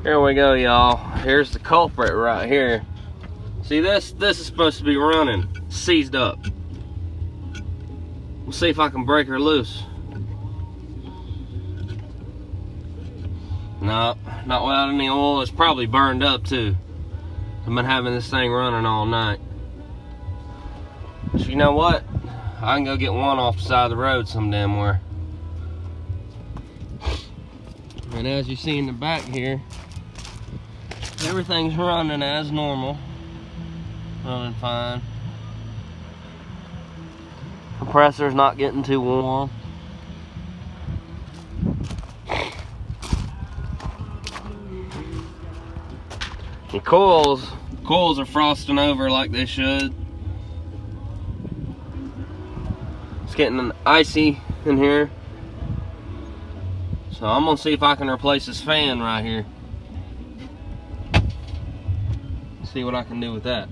Here we go, y'all. Here's the culprit right here. See this? This is supposed to be running, seized up. We'll see if I can break her loose. No, not without any oil. It's probably burned up too. I've been having this thing running all night. So you know what? I can go get one off the side of the road some damn where. And as you see in the back here, everything's running as normal. Running fine. Compressor's not getting too warm. The coils are frosting over like they should. It's getting icy in here. So I'm gonna see if I can replace this fan right here. See what I can do with that.